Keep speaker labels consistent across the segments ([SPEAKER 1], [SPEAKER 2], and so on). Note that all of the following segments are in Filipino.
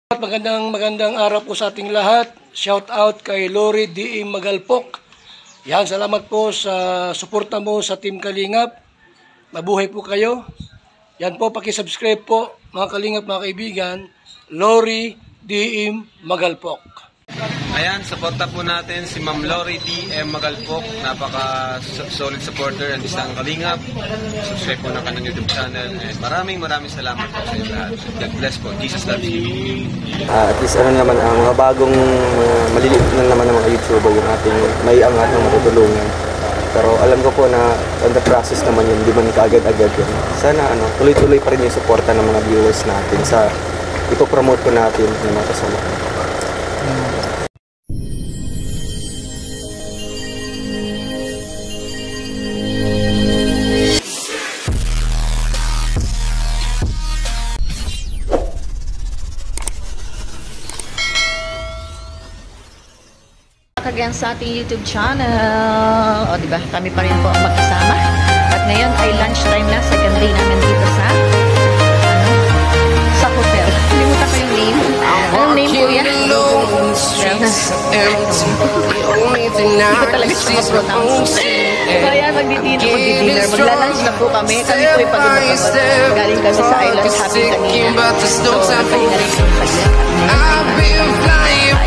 [SPEAKER 1] Magandang araw po sa ating lahat. Shout out kay Lori D. Magalpok. Yan, salamat po sa suporta mo sa Team Kalingap. Mabuhay po kayo. Yan po, paki-subscribe po mga Kalingap, mga kaibigan. Lori D. Magalpok.
[SPEAKER 2] Ayan, suporta po natin si Ma'am Lori D. Magalpok. Napaka-solid supporter and isang Kalingap. Subscribe po na kanyang YouTube channel. And maraming salamat po sa inyo lahat. God bless po. Jesus loves you.
[SPEAKER 3] At least ano naman, ang mga bagong maliliit na naman ng mga YouTuber yung ating may angat ng matutulungan. Pero alam ko po na on the process naman yun, hindi man kaagad-agad yun. Sana tuloy-tuloy pa rin yung suporta ng mga viewers natin sa ipopromote po natin ng mga kasama.
[SPEAKER 4] Again sa ating YouTube channel. O, diba? Kami pa rin po ang magkasama. At ngayon ay lunchtime na. Second day namin dito sa hotel. Limutan ko yung name. Anong name po yan? Hindi ko talaga siya ma-pronounce. So, ayan, magdi-dinner. Magla-lunch na po kami. Kami po yung pag-unapag. Galing kami sa island happy kanina. So, napahinga rin po saglit.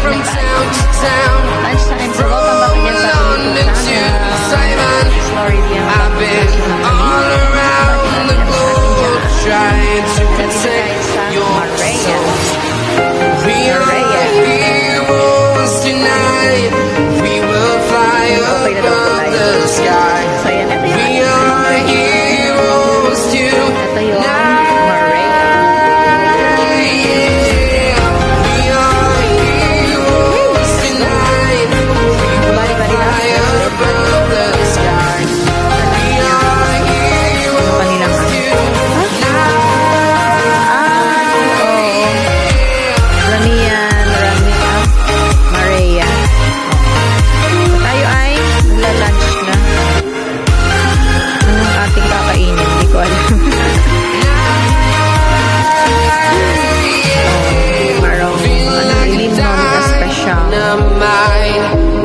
[SPEAKER 5] From town to town,
[SPEAKER 4] lunchtime, so welcome back again sa
[SPEAKER 5] Simon. I've been all around the globe trying to protect your soul. We are heroes tonight. We will fly above the sky. We are heroes tonight.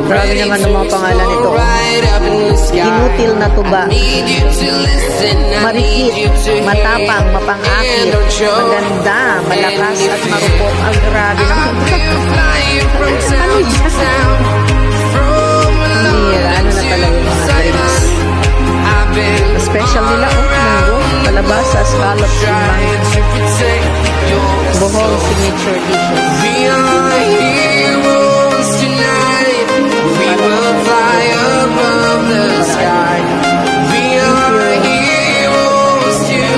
[SPEAKER 4] Marami naman ng mga pangalan nito. Inutil na tuba. Marikit, matapang, mapangakit, maganda, malakas at marupok. Ang grabe naman. Ano yan? Hindi, ano na talaga yung mga drinks. Special nila, munggo, kalabasa, scallop, simbang. Bohol signature dishes.
[SPEAKER 5] We will fly above the sky. We are heroes tonight.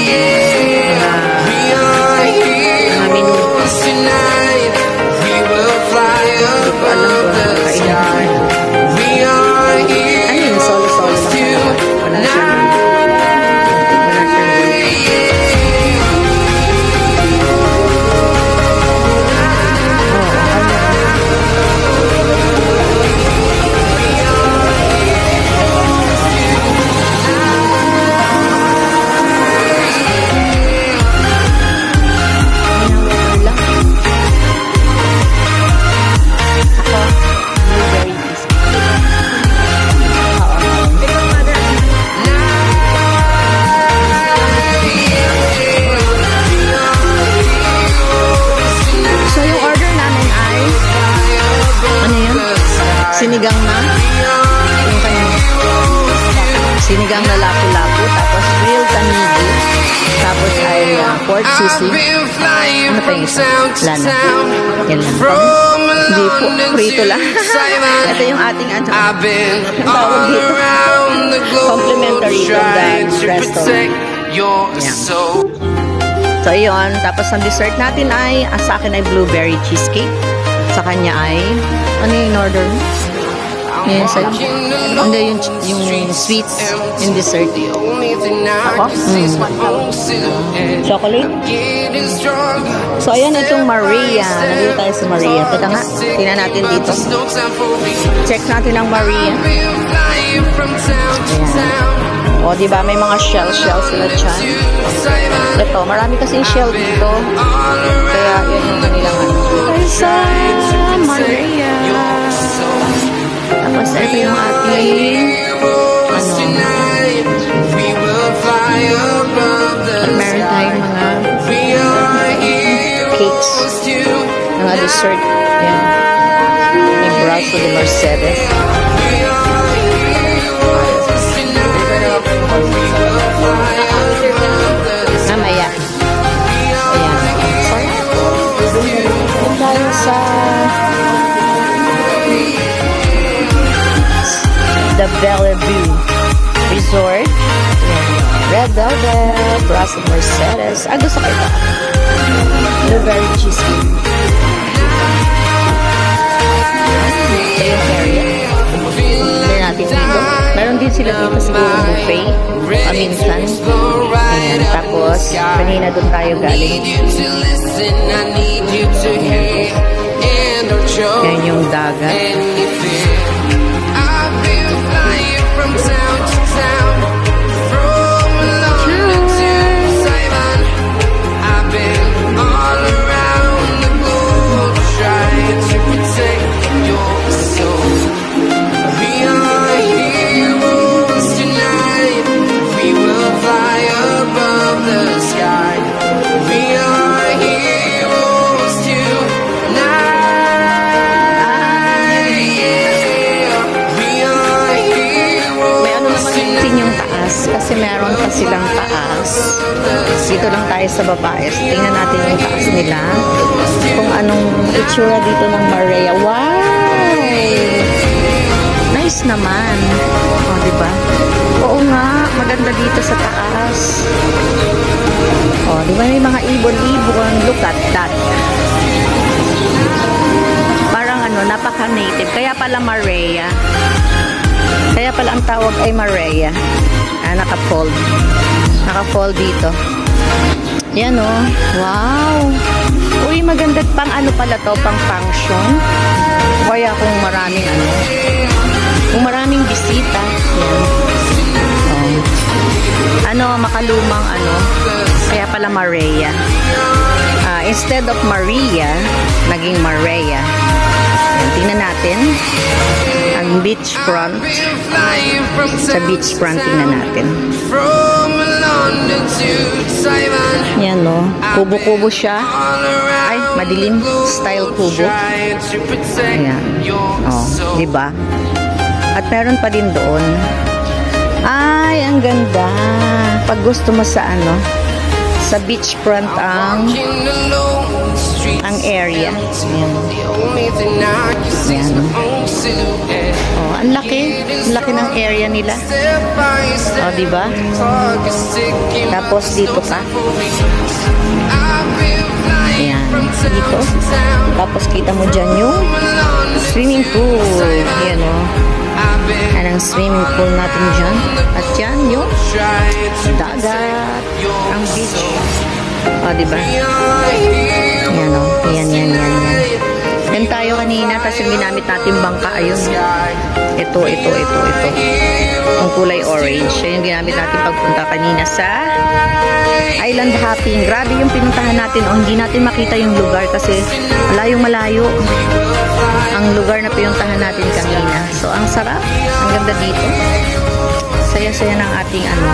[SPEAKER 5] Yeah. We are heroes tonight. We will fly above the sky. We are heroes tonight.
[SPEAKER 4] Sinigang na yung kanyang sinigang na lapu-lapu, tapos grilled tanigi, tapos ay pork sisig. Ano pa yung isa? Lana. Yan lang. Hindi po, prito lang. Ito yung ating tawag dito. Complimentary from the restaurant. Yan. So yun, tapos ang dessert natin ay, sa akin ay blueberry cheesecake. Sa kanya ay, ano yung order? Yes, hindi yung sweets in dessert. Ako? Chocolate? So, ayan itong Maria. Nandito tayo sa Maria. Teka nga, tingnan natin dito. Check natin ang Maria. Ayan. O, diba? May mga shell sila dyan. Ito. Marami kasing shell dito. Kaya yan yung kanilang ano. Sa Maria. Tapos ito yung ating meron tayong mga cakes, mga dessert. Yan. Yung Brazo de Mercedes. Mamaya. Ayan. Sarap. Tayo sa The Bellevue Resort. Red Velvet, Brazo Mercedes. Gusto ko ito. Blueberry cheesecake. Ito yung area. Hindi natin dito. Meron din sila dito siguro buffet. Paminsan. Ayan. Tapos, kanina doon tayo galing. Yan yung dagat. Kasi meron pa silang taas. Dito lang tayo sa babae. Tingnan natin yung taas nila. Kung anong itsura dito ng Marea. Wow! Nice naman. O, diba? Oo nga, maganda dito sa taas. O, diba may mga ibon-ibon. Look at that. Parang ano, napaka-native. Kaya pala Marea. Kaya pala ang tawag ay Marea. Naka-fold. Naka-fold dito. Yan o. Wow. Uy, maganda pang ano pala to, pang function. Kaya kung maraming ano. Kung maraming bisita. Yan. Ano, makalumang ano. Kaya pala Marea. Instead of Maria, naging Marea. Yan, tingnan natin. Ang beachfront. Sa beachfront, tingnan natin. Yan o. Kubo-kubo siya. Ay, madilim. Style kubo. Ayan. O, diba? At meron pa din doon. Ay, ang ganda. Pag gusto mo sa ano, sa beachfront ang area. Ayan. Ayan. Oh, ang laki. Ang laki ng area nila. Oh, diba? Tapos dito pa. Ayan. Dito. Tapos kita mo dyan yung swimming pool. Ayan o. Ayan ang swimming pool natin dyan. At yan yung dagat. Ang beach. O, diba? Ayan o. Ayan, yan, yan, yan. Yan tayo kanina. Tapos yung ginamit natin bangka. Ayun. Ito. Ang kulay orange. Yan yung ginamit natin pagpunta kanina sa island hopping. Grabe yung pinuntahan natin. O, hindi natin makita yung lugar kasi malayong-malayo ang lugar na pinuntahan natin kanina. So, ang sarap. Ang ganda dito. Saya-saya ng ating ano.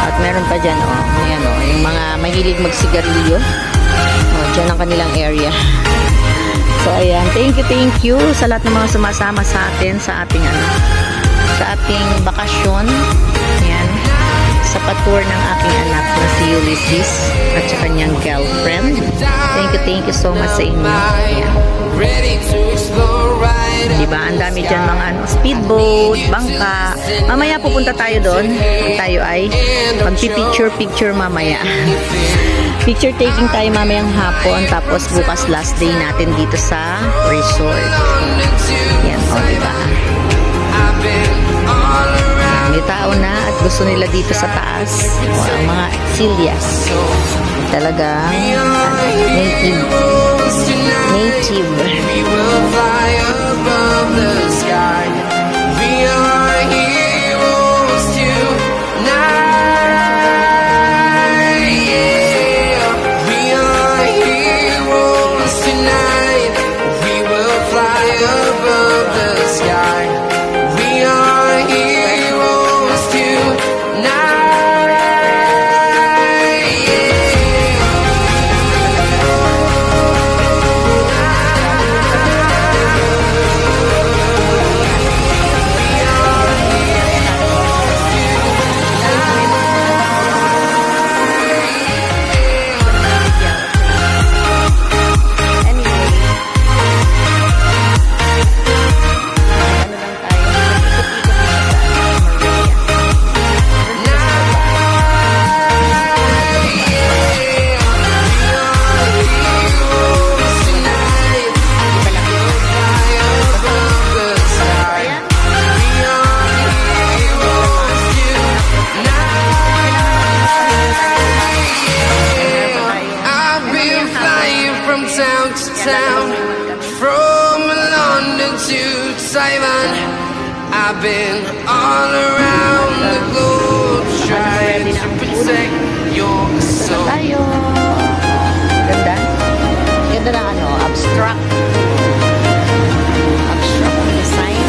[SPEAKER 4] At meron pa dyan, o. Ayan, o. Yung mga mahilig magsigarilyo. O, dyan ang kanilang area. So, ayan. Thank you sa lahat ng mga sumasama sa atin sa ating ano, sa ating bakasyon. Ayan. Sa patour ng aking anak na si Ulysses at sa kanyang girlfriend. Thank you so much sa inyo. Ayan. Diba? Ang dami dyan mga ano, speedboat, bangka. Mamaya pupunta tayo doon. Tayo ay magpipicture mamaya. Picture taking tayo mamayang hapon. Tapos bukas last day natin dito sa resort. Yan, o, diba? May tao na at gusto nila dito sa taas. O, ang mga Celias. Talagang native. We will fly above the sky. We are heroes tonight. Yeah.
[SPEAKER 5] town, from London to Taiwan. I've been all around the globe trying to protect your soul.
[SPEAKER 4] Tayo. Ganda. Ganda ng ano, abstract. Abstract design.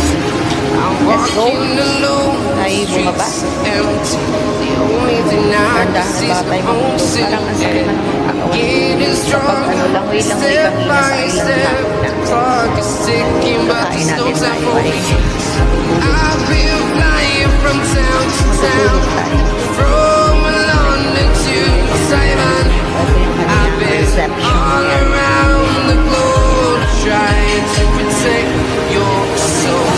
[SPEAKER 4] Let's go. Ay, bumaba. Ganda, nabatay mo. Parang ang sakit na naman katawan. Kapag ano, langoy-langoy kami na sa island na. Kakain natin tayo ay
[SPEAKER 5] I've been flying from town to town, from London to Taiwan. I've been all around the globe trying to protect your soul.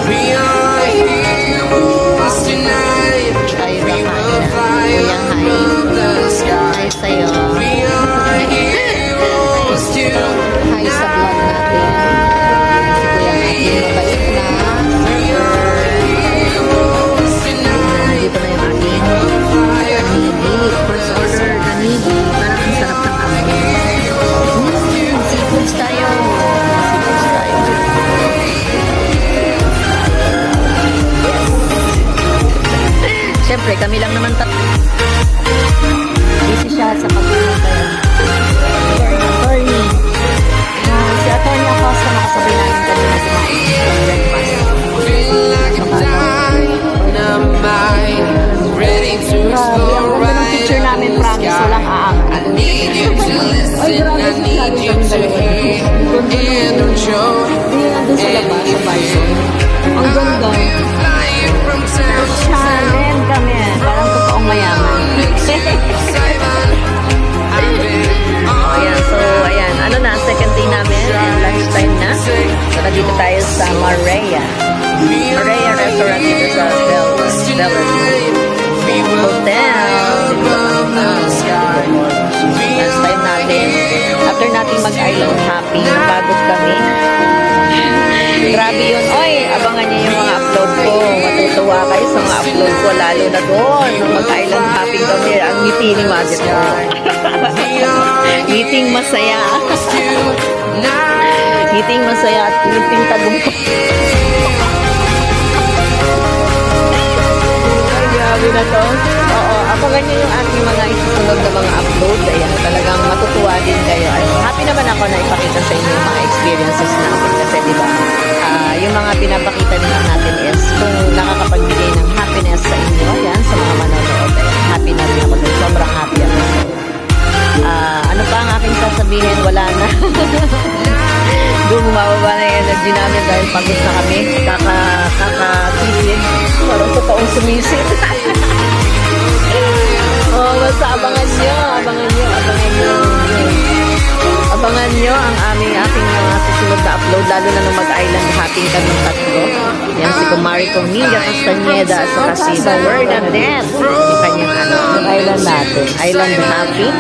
[SPEAKER 5] We are heroes tonight. We will fly above the sky. We are heroes
[SPEAKER 4] hi sa vlog natin. Si Kuya natin mabait na. Dito na yung ating kanigi. First order kanigi. Parang ang sarap ng amoy. Seafoods tayo. Seafoods tayo. Siyempre, kami lang naman busy siya sa pag-attorney. Si attorney Acosta nakasabay namin kanina sa breakfast. Grabe, ang ganda ng picture namin, promise, walang aangat. Ay, grabe sa sabi kami dalawa. Nandun sa labas, sa Bison. Ang ganda. Challenge kami, parang totoong mayaman. Ayan, so, ayan, ano na, second day namin, and lunchtime na. So, nandito tayo sa Marea. Marea Restaurant dito sa Hotel. Lunchtime natin. After natin mag-island hopping, pagod kami. Grabe yun. Oy, abangan niyo yung mga upload ko. Matutuwa kayo sa mga upload ko. Lalo na doon. Nung mag-island hopping kami, ang ngiti ni Mazit ko. Ngiting masaya. Ngiting masaya at ngiting tagumpay. Ay, grabe na to. Oo, abangan niyo yung ating mga isusunod na mga upload. Ayan, talagang matutuwa din kayo. Happy naman ako na ipakita sa inyo yung mga experiences natin. Kasi diba, yung mga pinapakita nila natin is kung nakakapagbigay ng happiness sa inyo, yan, sa mga manonood. Happy na rin ako dun. Sobrang happy ako. Ano pa ang aking sasabihin? Wala na. Bumababa na yung energy namin dahil pagod na kami. Kaka-sisid. Parang totoong sumisid. Basta abangan nyo. Abangan nyo ang aking mga susunod na upload, lalo na nung mag-island hopping kaming tatlo. Yan si Kumari Cominga Castañeda at saka si The Word and Death. Yung kanyang island natin. Island hopping.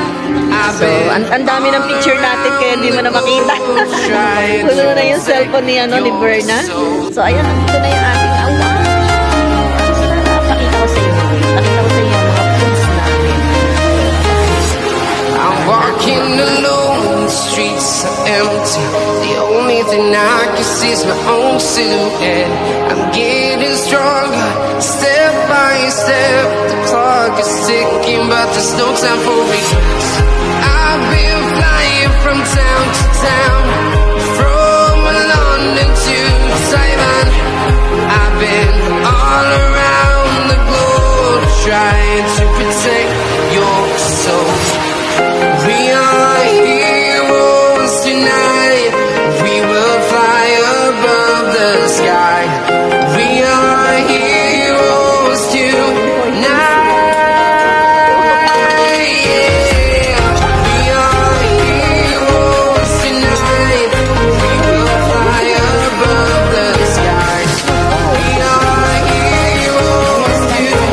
[SPEAKER 4] So, ang dami ng picture natin kaya hindi mo na makita. Puno na yung cellphone ni Berna. So, ayan, nandito na yung ating awan. Pakita ko sa inyo. Pakita ko sa inyo ang mga foods namin.
[SPEAKER 5] I'm walking alone, the streets are empty. The only thing I can see is my own silhouette. I'm getting stronger, step by step. The clock is ticking, but there's no time for regrets. I've been flying from town to town, from London to Taiwan. I've been all around the globe trying to protect your soul. We are heroes tonight. We will fly above the sky. We are heroes tonight. We are heroes tonight. We will fly above the sky. We are heroes tonight.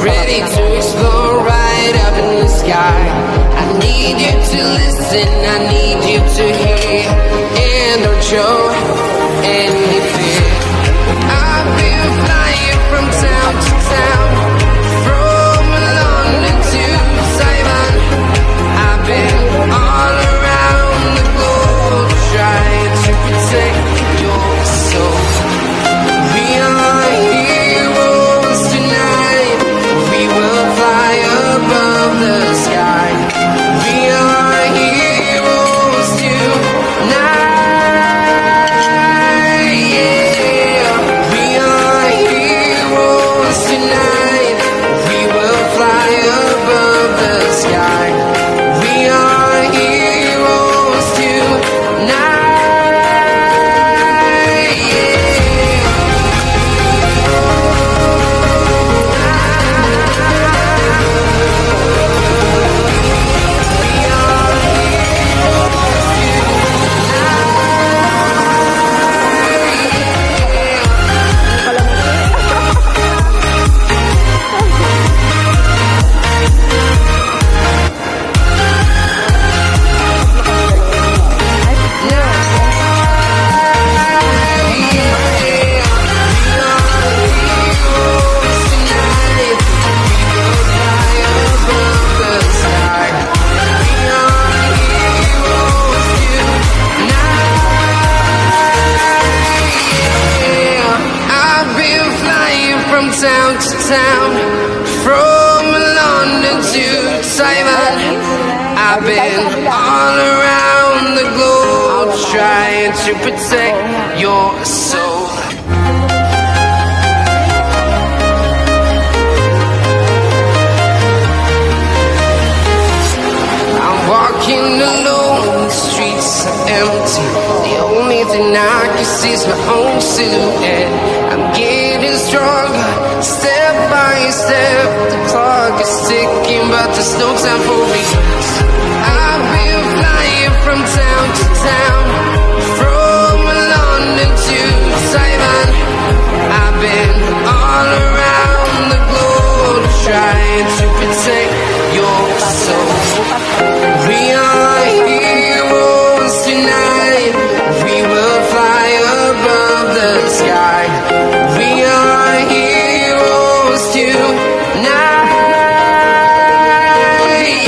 [SPEAKER 5] ready to explore right up in the sky. I need you to listen, I need you to hear, and don't show any fear. I've been flying from town to town, from London to Taiwan. I've been all around the globe trying to protect your soul. We are heroes tonight, we will fly above the sky. We are heroes tonight, yeah. We are heroes tonight, we will fly above the sky. We are heroes tonight, yeah. I've been flying from town to town, from London to Taiwan. I've been all around the globe trying to protect your soul. I'm walking alone, the streets are empty. The only thing I can see is my own silhouette. I'm getting stronger, step by step. The clock is ticking, but there's no time for regrets. I've been flying from town to town, from London to Taiwan. I've been all around the globe trying to protect your soul. We are heroes tonight, we will fly above the sky. We are heroes tonight,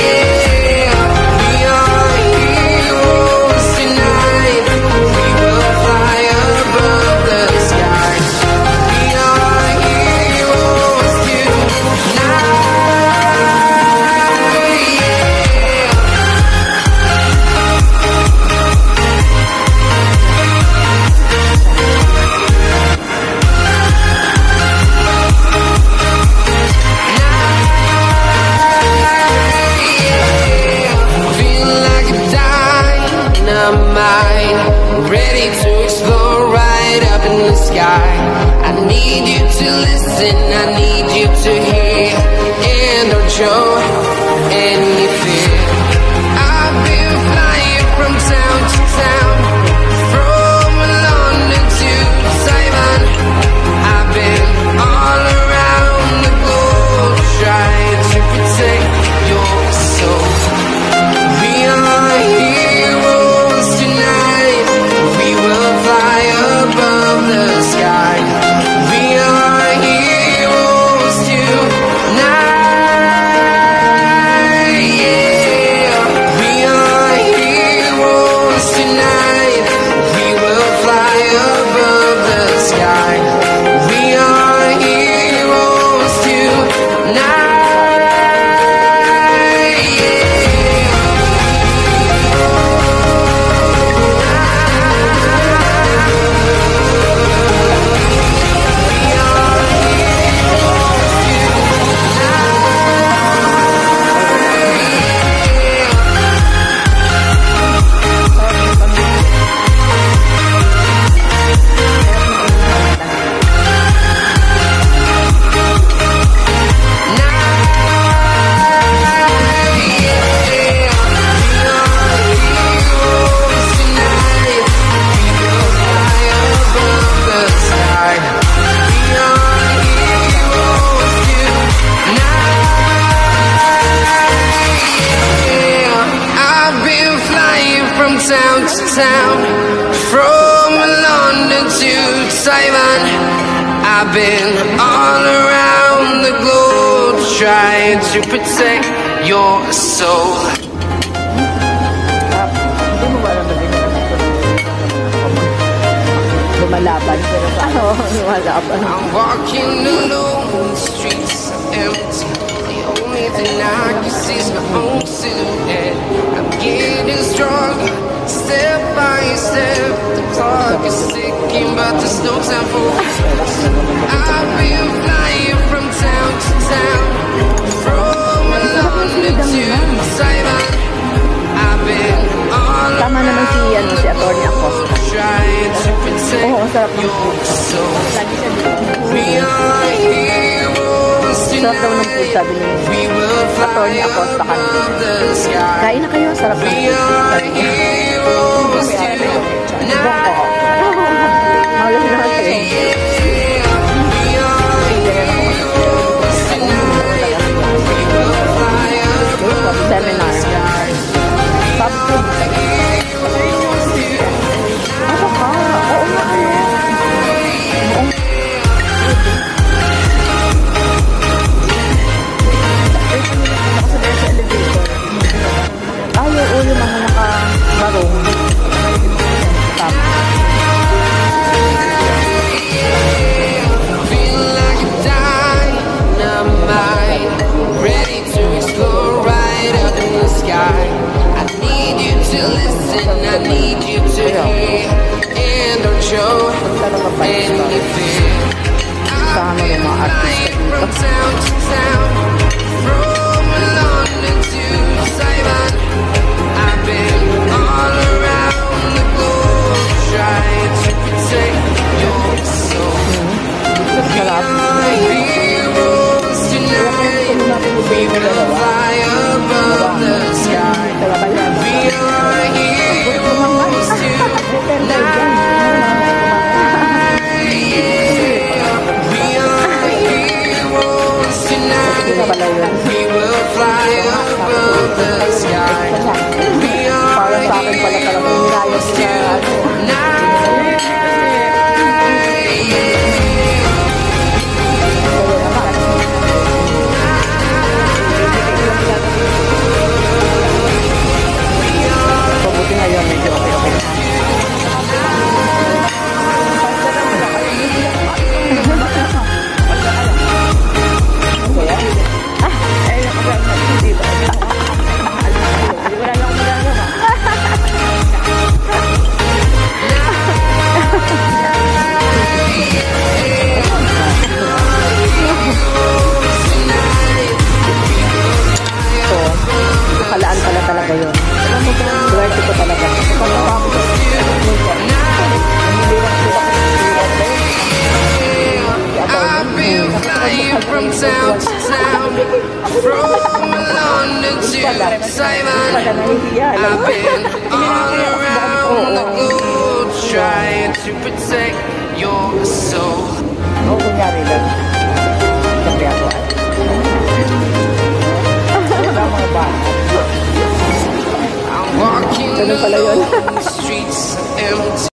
[SPEAKER 5] yeah. We are heroes tonight, we will fly above the sky. We are heroes tonight, yeah. Feel like a dynamite, ready to explore right up in the sky. I need you to listen, I need you to hear, and don't show any fear. I've been flying from town to town, from London to Taiwan. I've been all around the globe trying to protect your soul. We are heroes tonight, we will fly above the sky. We are heroes tonight, yeah. London to Taiwan. I've been all around the globe trying to protect your soul.
[SPEAKER 4] Hindi mo ba alam na lumalaban? Lumalaban.
[SPEAKER 5] I'm walking alone, the streets are empty. The only thing I can see is my own silhouette. I'm getting stronger, step by step. The clock is ticking, but there's no time for us. I've been flying from town to town, from London to Taiwan. I've been all
[SPEAKER 4] Tama naman si Atty. Acosta.
[SPEAKER 5] trying to protect
[SPEAKER 4] Oo, sarap ng
[SPEAKER 5] your
[SPEAKER 4] food.
[SPEAKER 5] soul.
[SPEAKER 4] Lagi siya dito.
[SPEAKER 5] We are heroes
[SPEAKER 4] Sarap daw ng food,
[SPEAKER 5] tonight.
[SPEAKER 4] sabi ni
[SPEAKER 5] We will fly
[SPEAKER 4] Atty. Acosta kanina.
[SPEAKER 5] above the sky.
[SPEAKER 4] Kain na kayo, sarap ng
[SPEAKER 5] We
[SPEAKER 4] food.
[SPEAKER 5] are heroes tonight.
[SPEAKER 4] Mahal na natin.
[SPEAKER 5] We are heroes tonight. We will fly above the
[SPEAKER 4] Seminar.
[SPEAKER 5] sky.
[SPEAKER 4] Top food. Ano ka? Oo nga, ano? Ay, oo, yung mga nakabarong. Tama.
[SPEAKER 5] Feel like a dynamite, ready to explode right up in the sky. I need you to listen, I need you to hear, and don't show any fear.
[SPEAKER 4] Kasama yung mga artista
[SPEAKER 5] From
[SPEAKER 4] dito.
[SPEAKER 5] town to town, from London to Taiwan, I've been all around the globe trying to protect your soul.
[SPEAKER 4] Sarap.
[SPEAKER 5] Heroes tonight, we will fly above the sky.
[SPEAKER 4] Talaga yan.
[SPEAKER 5] We are heroes tonight. We are heroes tonight.
[SPEAKER 4] Hindi na pala yun.
[SPEAKER 5] We will fly above the sky. We
[SPEAKER 4] Para
[SPEAKER 5] are
[SPEAKER 4] sa akin pala talaga hinayos sa ano. Pabuti ngayon, medyo okay na. Nakalaan pala talaga yun. Swerte ko talaga.
[SPEAKER 5] I've been flying from town to town, from London to Taiwan. I've been all around the globe trying to protect your soul.
[SPEAKER 4] Oo, kunyari lang. Sabi ako ay. Wala mga bata.
[SPEAKER 5] I'm walking
[SPEAKER 4] Ganun pala yun.
[SPEAKER 5] alone, the streets are empty.